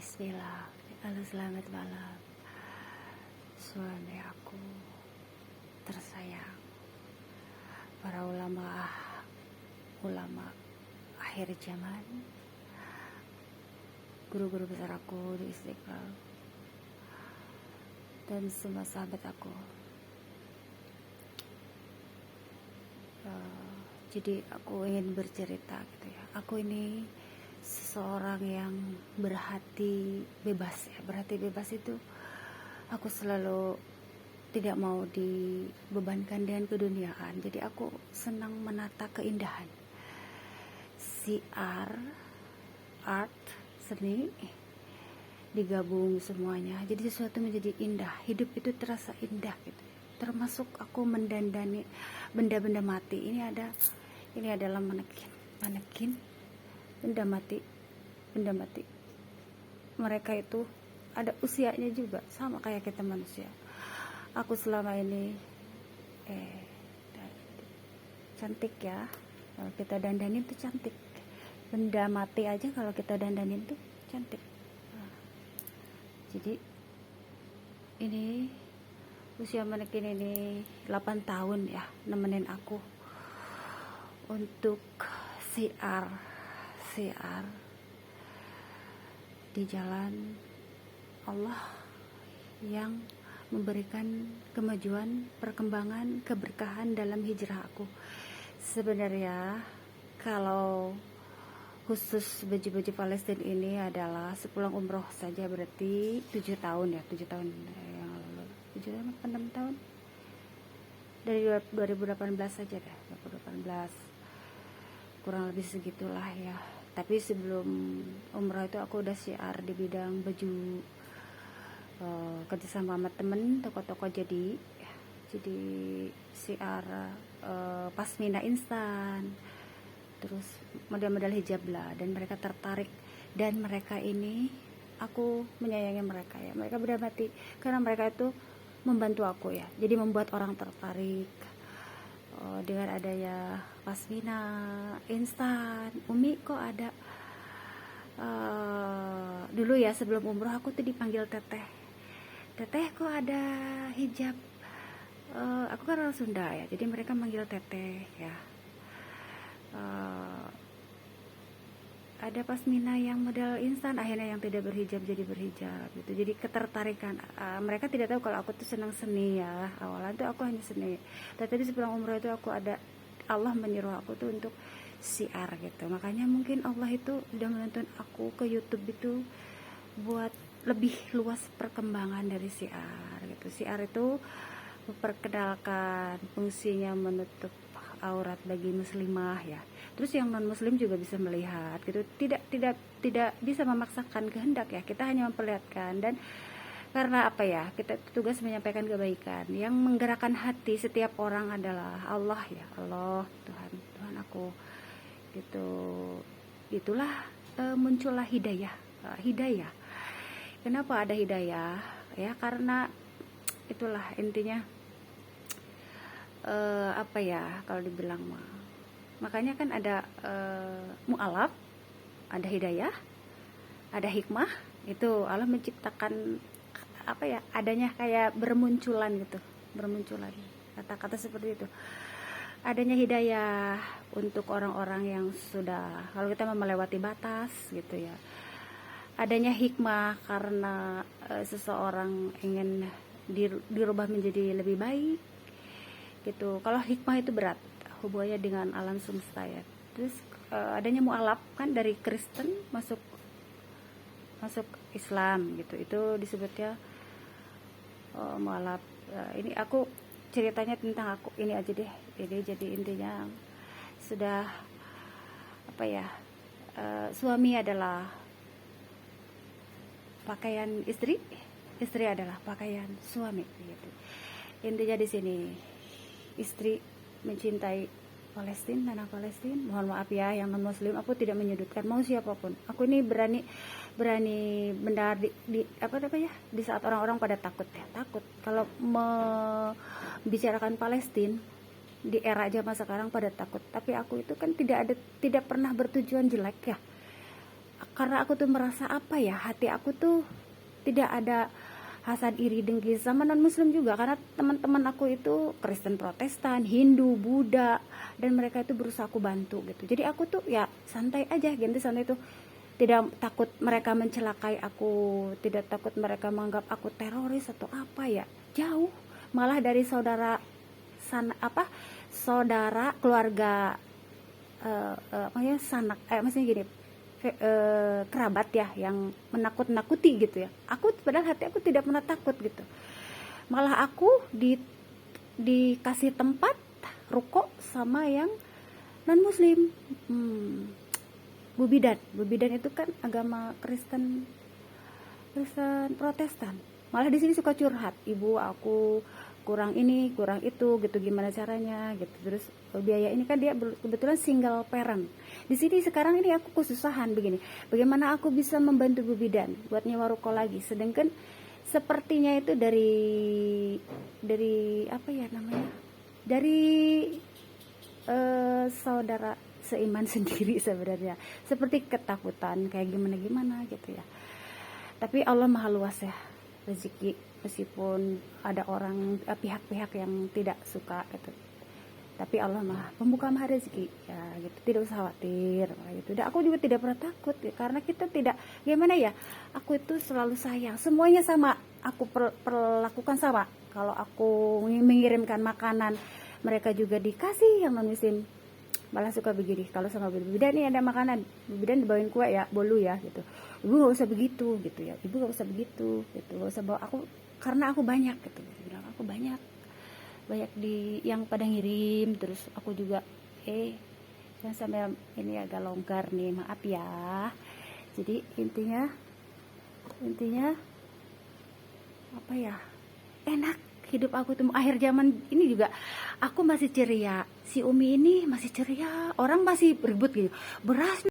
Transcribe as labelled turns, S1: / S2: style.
S1: Bismillah. Halo, selamat malam. Suami aku tersayang, para ulama akhir zaman, guru-guru besar aku di Istiqlal, dan semua sahabat aku. Jadi aku ingin bercerita gitu ya. Aku ini seseorang yang berhati bebas ya. Berhati bebas itu aku selalu tidak mau dibebankan dengan keduniaan. Jadi aku senang menata keindahan. Siar, art, seni digabung semuanya. Jadi sesuatu menjadi indah. Hidup itu terasa indah gitu. Termasuk aku mendandani benda-benda mati. Ini adalah manekin benda mati. Mereka itu ada usianya juga, sama kayak kita manusia. Aku selama ini cantik ya, kalau kita dandanin tuh cantik. Benda mati aja kalau kita dandanin tuh cantik. Jadi ini usia manekin ini 8 tahun ya, nemenin aku untuk siar di jalan Allah yang memberikan kemajuan, perkembangan, keberkahan dalam hijrah aku. Sebenarnya kalau khusus baju-baju Palestina ini adalah sepulang umroh saja, berarti 7 tahun ya, 7 tahun yang lalu, 7 tahun apa 6 tahun, dari 2018 saja deh, 2018 kurang lebih segitulah ya. Tapi sebelum umrah itu aku udah siar di bidang baju, kerjasama sama temen toko-toko, jadi siar pasmina instan, terus model-model hijab lah, dan mereka tertarik. Dan mereka ini, aku menyayangi mereka ya, mereka benar mati karena mereka itu membantu aku ya, jadi membuat orang tertarik dengan adanya pasmina instan. Umi kok ada dulu ya sebelum umroh aku tuh dipanggil teteh kok ada hijab. Aku kan orang Sunda ya, jadi mereka manggil teteh ya. Ada pasmina yang model instan, akhirnya yang tidak berhijab jadi berhijab gitu. Jadi ketertarikan, mereka tidak tahu kalau aku tuh senang seni ya. Awalnya tuh aku hanya seni, tapi sebelum umroh itu aku ada, Allah menyuruh aku tuh untuk siar gitu. Makanya mungkin Allah itu udah menuntun aku ke YouTube itu buat lebih luas perkembangan dari siar gitu. Siar itu memperkenalkan fungsinya menutup aurat bagi muslimah ya. Terus yang non muslim juga bisa melihat gitu. Tidak bisa memaksakan kehendak ya. Kita hanya memperlihatkan, dan karena apa ya, kita tugas menyampaikan kebaikan. Yang menggerakkan hati setiap orang adalah Allah ya. Allah, Tuhan aku gitu. Itulah muncullah hidayah. Kenapa ada hidayah ya? Karena itulah intinya, apa ya kalau dibilang mah, makanya kan ada mu'alaf, ada hidayah, ada hikmah. Itu Allah menciptakan apa ya, adanya kayak bermunculan kata-kata seperti itu. Adanya hidayah untuk orang-orang yang sudah, kalau kita melewati batas gitu ya. Adanya hikmah karena seseorang ingin dirubah menjadi lebih baik gitu. Kalau hikmah itu berat hubungannya dengan alam semesta ya. Terus adanya mu'alaf kan, dari Kristen masuk Islam gitu, itu disebutnya mu'alaf. Ini aku ceritanya tentang aku ini aja deh. Jadi intinya sudah apa ya, suami adalah pakaian istri adalah pakaian suami gitu. Intinya di sini, istri mencintai Palestina, tanah Palestina. Mohon maaf ya yang non muslim, aku tidak menyudutkan mau siapapun. Aku ini berani benar di saat orang-orang pada takut kalau membicarakan Palestina di era zaman sekarang pada takut. Tapi aku itu kan tidak pernah bertujuan jelek ya. karena aku tuh merasa apa ya, hati aku tuh tidak ada hasad iri dengki sama non muslim juga, karena teman-teman aku itu Kristen Protestan, Hindu, Buddha, dan mereka itu berusaha aku bantu gitu. Jadi aku tuh ya santai aja gitu, santai tuh, tidak takut mereka mencelakai aku, tidak takut mereka menganggap aku teroris atau apa ya, jauh. Malah dari saudara sana apa, saudara keluarga maksudnya sanak maksudnya gini, kerabat ya yang menakut-nakuti gitu ya. Aku padahal hati aku tidak pernah takut gitu. Malah aku dikasih tempat ruko sama yang non muslim. Bu Bidan itu kan agama Kristen Protestan. Malah di sini suka curhat, ibu aku kurang ini kurang itu gitu, gimana caranya gitu. Terus biaya ini kan dia kebetulan single parent di sini sekarang ini, aku kesusahan begini, bagaimana aku bisa membantu Bu Bidan buat nyewa ruko lagi, sedangkan sepertinya itu dari apa ya namanya, dari saudara seiman sendiri sebenarnya, seperti ketakutan kayak gimana gitu ya. Tapi Allah maha luas ya rezeki, meskipun ada orang pihak-pihak yang tidak suka gitu, tapi Allah mah pembuka maha rezeki ya gitu, tidak usah khawatir gitu. Dan aku juga tidak pernah takut ya, karena kita tidak gimana ya, aku itu selalu sayang, semuanya sama aku perlakukan sama. Kalau aku mengirimkan makanan, mereka juga dikasih yang non muslim. Malah suka begini, kalau sama Bu Bidan nih ada makanan, Bu Bidan dibawain kue ya, bolu ya gitu, ibu gak usah begitu gitu ya, ibu gak usah begitu gitu, gak usah bawa aku, karena aku banyak gitu, bilang aku banyak di yang pada ngirim. Terus aku juga yang sampai ini agak longgar nih, maaf ya. Jadi intinya apa ya, enak hidup aku tuh. Akhir zaman ini juga aku masih ceria, si Umi ini masih ceria, orang masih ribut gitu, beras